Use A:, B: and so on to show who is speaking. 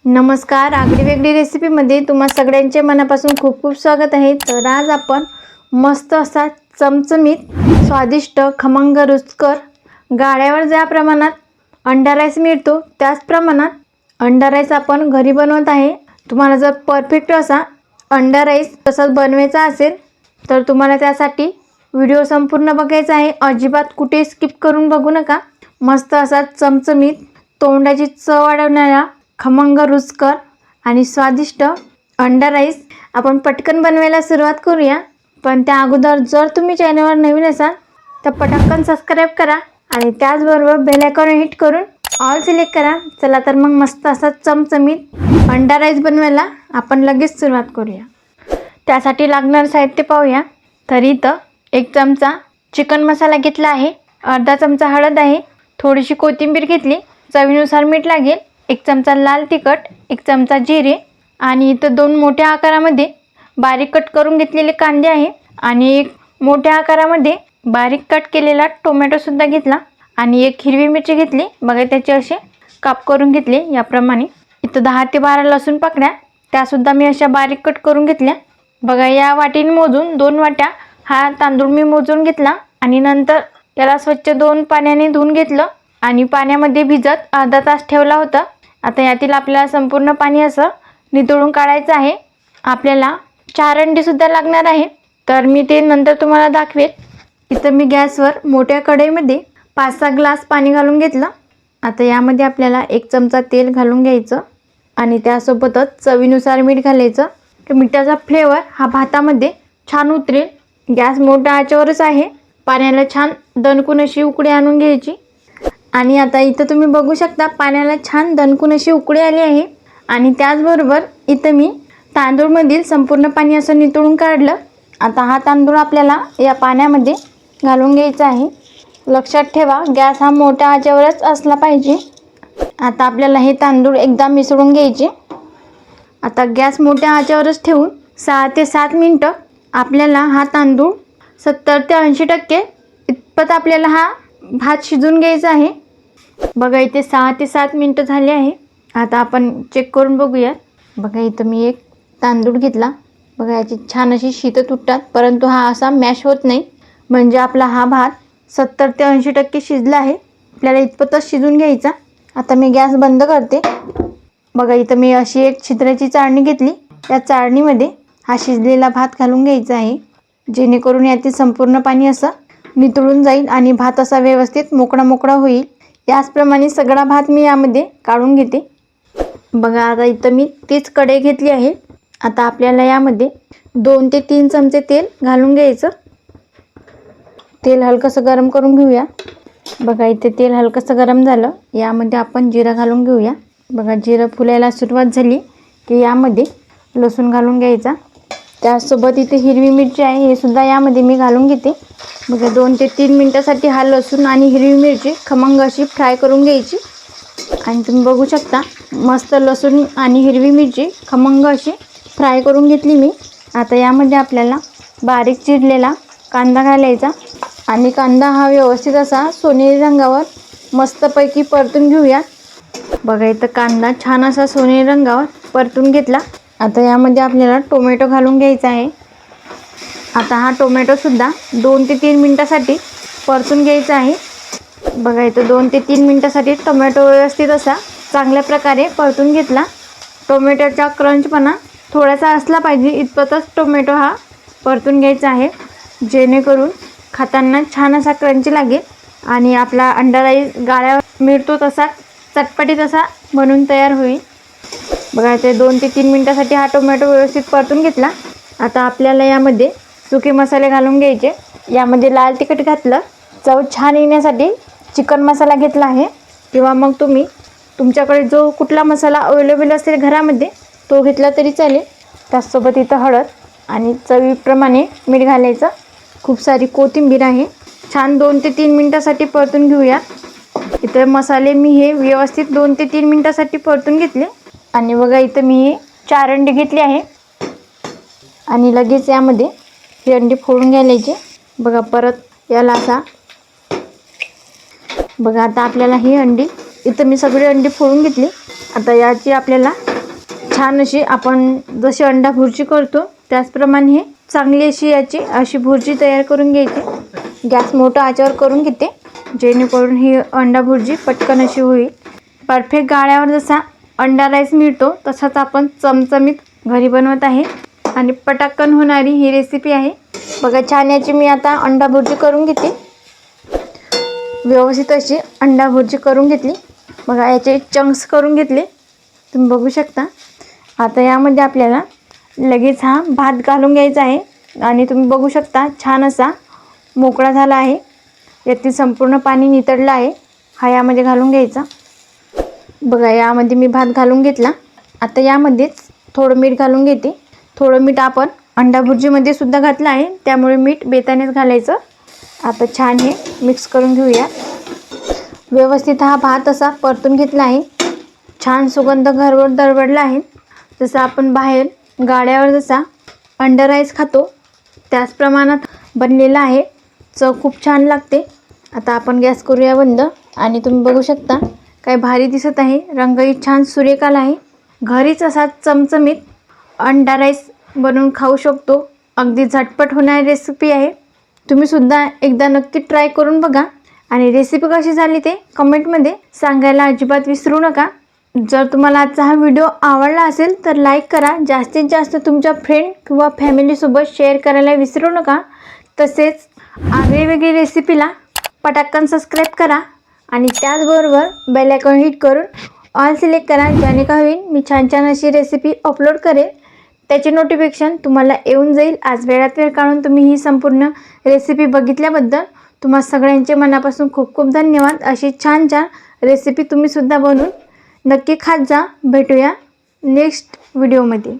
A: नमस्कार, आगळी वेगळी रेसिपीमध्ये तुम्हा सगळ्यांचे मनापासून खूप खूप स्वागत आहे। तर आज आपण मस्त असा चमचमीत स्वादिष्ट खमंग रुचकर गाड्यावर ज्या प्रमाणात अंडा राईस मिळतो त्याच प्रमाणात अंडा राईस आपण घरी बनवत आहे। तुम्हाला जर परफेक्ट असा अंडा राईस तसाच बनवायचा असेल तर तुम्हाला त्यासाठी व्हिडिओ संपूर्ण बघायचा आहे। अजिबात कुठे स्किप करून बघू नका। मस्त असा चमचमीत तोंडाची चव वाढवणारा खमंग रुचकर आणि स्वादिष्ट अंडा राईस आपण पटकन बनवायला सुरुवात करूया। पण त्या अगोदर जर तुम्ही चॅनलवर नवीन असाल तर पटकन सबस्क्राइब करा आणि त्याचबरोबर बेल आयकॉन हिट करून ऑल सिलेक्ट करा। चला तर मग मस्त असा चमचमीत अंडा राईस बनवायला आपण लगेच सुरुवात करूया। त्यासाठी लागणारे साहित्य पाहूया। तर इथं 1 चमचा चिकन मसाला घेतला आहे, अर्धा चमचा हळद आहे, थोडीशी कोथिंबीर घेतली, चवीनुसार मीठ लागेल, 1 चमचा लाल तिखट, 1 चमचा जिरे आणि इथं 2 मोठ्या आकारामध्ये बारीक कट करून घेतलेले कांदे आहे आणि 1 मोठ्या आकारामध्ये बारीक कट केलेला टोमॅटो सुद्धा घेतला आणि 1 हिरवी मिरची घेतली। बघा त्याचे असे काप करून घेतले याप्रमाणे। इथं 10 ते 12 लसूण पाकळ्या त्या सुद्धा मी अशा बारीक कट करून घेतल्या। बघा या वाटीने मोजून 2 वाट्या हा तांदूळ मी मोजून घेतला आणि नंतर याला स्वच्छ 2 पाण्याने धुवून घेतलं आणि पाण्यामध्ये भिजत अर्धा तास ठेवला होता। आता यातील आपल्याला संपूर्ण पाणी असं निथळून काढायचं आहे। आपल्याला 4 अंडी सुद्धा लागणार आहे, तर मी ते नंतर तुम्हाला दाखवेल। इथं मी गॅसवर मोठ्या कढईमध्ये 5-6 ग्लास पाणी घालून घेतलं। आता यामध्ये आपल्याला 1 चमचा तेल घालून घ्यायचं आणि त्यासोबतच चवीनुसार मीठ घालायचं की मिठाचा फ्लेवर हा भातामध्ये छान उतरेल। गॅस मोठ्या आचेवरच आहे। पाण्याला छान दणकून अशी उकळी आणून घ्यायची आणि आता इथं तुम्ही बघू शकता पाण्याला छान दणकून अशी उकळी आली आहे आणि त्याचबरोबर इथं मी तांदूळमधील संपूर्ण पाणी असं निथळून काढलं। आता हा तांदूळ आपल्याला या पाण्यामध्ये घालून घ्यायचा आहे। लक्षात ठेवा गॅस हा मोठ्या आचेवरच असला पाहिजे। आता आपल्याला हे तांदूळ एकदा मिसळून घ्यायचे। आता गॅस मोठ्या आचेवरच ठेवून 6 ते 7 मिनिटं आपल्याला हा तांदूळ 70 ते 80% इतपत आपल्याला हा भात शिजून घ्यायचा आहे। बघा इथे 6 ते 7 मिनिटं झाले आहे। आता आपण चेक करून बघूया। बघा इथं मी एक तांदूळ घेतला। बघा याची छान अशी शीतं तुटतात, परंतु हा असा मॅश होत नाही, म्हणजे आपला हा भात 70 ते 80% शिजला आहे। आपल्याला इतपतच शिजून घ्यायचा। आता मी गॅस बंद करते। बघा इथं मी अशी एक छिद्राची चाळणी घेतली, त्या चाळणीमध्ये हा शिजलेला भात घालून घ्यायचा आहे, जेणेकरून यातील संपूर्ण पाणी असं निथळून जाईल आणि भात असा व्यवस्थित मोकळा होईल। याचप्रमाणे सगळा भात मी यामध्ये काढून घेते। बघा आता इथं मी तीच कढई घेतली आहे। आता आपल्याला यामध्ये 2 ते 3 चमचे तेल घालून घ्यायचं। तेल हलकंसं गरम करून घेऊया। बघा इथे तेल हलकंसं गरम झालं, यामध्ये आपण जिरा घालून घेऊया। बघा जिरं फुलायला सुरुवात झाली की यामध्ये लसूण घालून घ्यायचा। त्यासोबत इथे हिरवी मिरची आहे, हे सुद्धा यामध्ये मी घालून घेते। बघा 2 ते 3 मिनिटासाठी हा लसूण आणि हिरवी मिरची खमंग अशी फ्राय करून घ्यायची आणि तुम्ही बघू शकता मस्त लसूण आणि हिरवी मिरची खमंग अशी फ्राय करून घेतली मी। आता यामध्ये आपल्याला बारीक चिरलेला कांदा घालायचा आणि कांदा हा व्यवस्थित असा सोनेरी रंगावर मस्तपैकी परतून घेऊया। बघा इथं कांदा छान असा सोनेरी रंगावर परतून घेतला। आता यामध्ये आपल्याला टोमॅटो घालून घ्यायचा आहे। आता हा टोमॅटो सुद्धा 2 ते 3 मिनिटासाठी परतून घ्यायचा आहे। बघा इथं 2 ते 3 मिनिटासाठी टोमॅटो व्यवस्थित असा चांगल्या प्रकारे परतून घेतला। टोमॅटोचा क्रंचपणा थोडासा असला पाहिजे इतपतच टोमॅटो हा परतून घ्यायचा आहे, जेणेकरून खाताना छान असा क्रंची लागेल आणि आपला अंडा राईस गाळ्यावर मिळतो तसा चटपटीत असा बनून तयार होईल। बघा इथे 2 ते 3 मिनिटासाठी हा टोमॅटो व्यवस्थित परतून घेतला। आता आपल्याला यामध्ये सुके मसाले घालून घ्यायचे। यामध्ये लाल तिखट घातलं, चव छान येण्यासाठी चिकन मसाला घेतला आहे, किंवा मग तुम्ही तुमच्याकडे जो कुठला मसाला अवेलेबल असेल घरामध्ये तो घेतला तरी चालेल। त्याचसोबत इथं हळद आणि चवीप्रमाणे मीठ घालायचं। खूप सारी कोथिंबीर आहे। छान 2 ते 3 मिनिटासाठी परतून घेऊया। इतर मसाले मी हे व्यवस्थित 2 ते 3 मिनिटासाठी परतून घेतले आणि बघा इथं मी हे 4 अंडी घेतली आहे आणि लगेच यामध्ये ही अंडी फोडून घालायची। बघा परत याला असा बघा आता आपल्याला ही अंडी इथं मी सगळी अंडी फोडून घेतली। आता याची आपल्याला छान अशी आपण जशी अंडा भुर्जी करतो त्याचप्रमाणे हे चांगली अशी याची अशी भुर्जी तयार करून घ्यायची. गॅस मोठा आचेवर करून घेते जेणेकरून ही अंडा भुर्जी पटकन अशी होईल. परफेक्ट गाळ्यावर जसा अंडा राईस मिळतो तसाच आपण चमचमीत घरी बनवत आहे आणि पटकन होणारी ही रेसिपी आहे. बघा छान याची मी आता अंडा भुर्जी करून घेते. व्यवस्थित अशी अंडा भुर्जी करून घेतली. बघा याचे चंक्स करून घेतले तुम्ही बघू शकता. आता यामध्ये आपल्याला लगेच हा भात घालून घ्यायचा आहे आणि तुम्ही बघू शकता छान असा मोकळा झाला आहे. यातील संपूर्ण पाणी नितळलं आहे. हा यामध्ये घालून घ्यायचा. बघा यामध्ये मी भात घालून घेतला. आता यामध्येच थोडं मीठ घालून घेते. थोडं मीठ आपण अंडा भुर्जीमध्ये सुद्धा घातलं आहे त्यामुळे मीठ बेतानेच घालायचं. आता छान हे मिक्स करून घेऊया. व्यवस्थित हा भात असा परतून घेतला आहे. छान सुगंध घरभर दरवळला आहे. जसं आपण बाहेर गाड्यावर जसा अंडा राईस खातो त्याच प्रमाणात बनलेला आहे. चव खूप छान लागते. आता आपण गॅस करूया बंद आणि तुम्ही बघू शकता काय भारी दिसत आहे. रंगही छान सुरेख आला आहे. घरीच असा चमचमीत अंडा राईस बनवून खाऊ शकतो. अगदी झटपट होणारी रेसिपी आहे. तुम्ही सुद्धा एकदा नक्की ट्राय करून बघा आणि रेसिपी कशी झाली ते कमेंटमध्ये सांगायला अजिबात विसरू नका. जर तुम्हाला आजचा हा व्हिडिओ आवडला असेल तर लाईक करा. जास्तीत जास्त तुमच्या फ्रेंड किंवा फॅमिलीसोबत शेअर करायला विसरू नका. तसेच वेगवेगळी रेसिपीला पटकन सबस्क्राईब करा आणि त्याचबरोबर बेल आयकॉन हिट करून ऑल सिलेक्ट करा. ज्याने का होईल मी छान छान अशी रेसिपी अपलोड करेल त्याचे नोटिफिकेशन तुम्हाला येऊन जाईल. आज वेळात वेळ काढून तुम्ही ही संपूर्ण रेसिपी बघितल्याबद्दल तुम्हा सगळ्यांचे मनापासून खूप खूप धन्यवाद. अशी छान छान रेसिपी तुम्ही सुद्धा बनवून नक्की खात जा. भेटूया नेक्स्ट व्हिडिओमध्ये.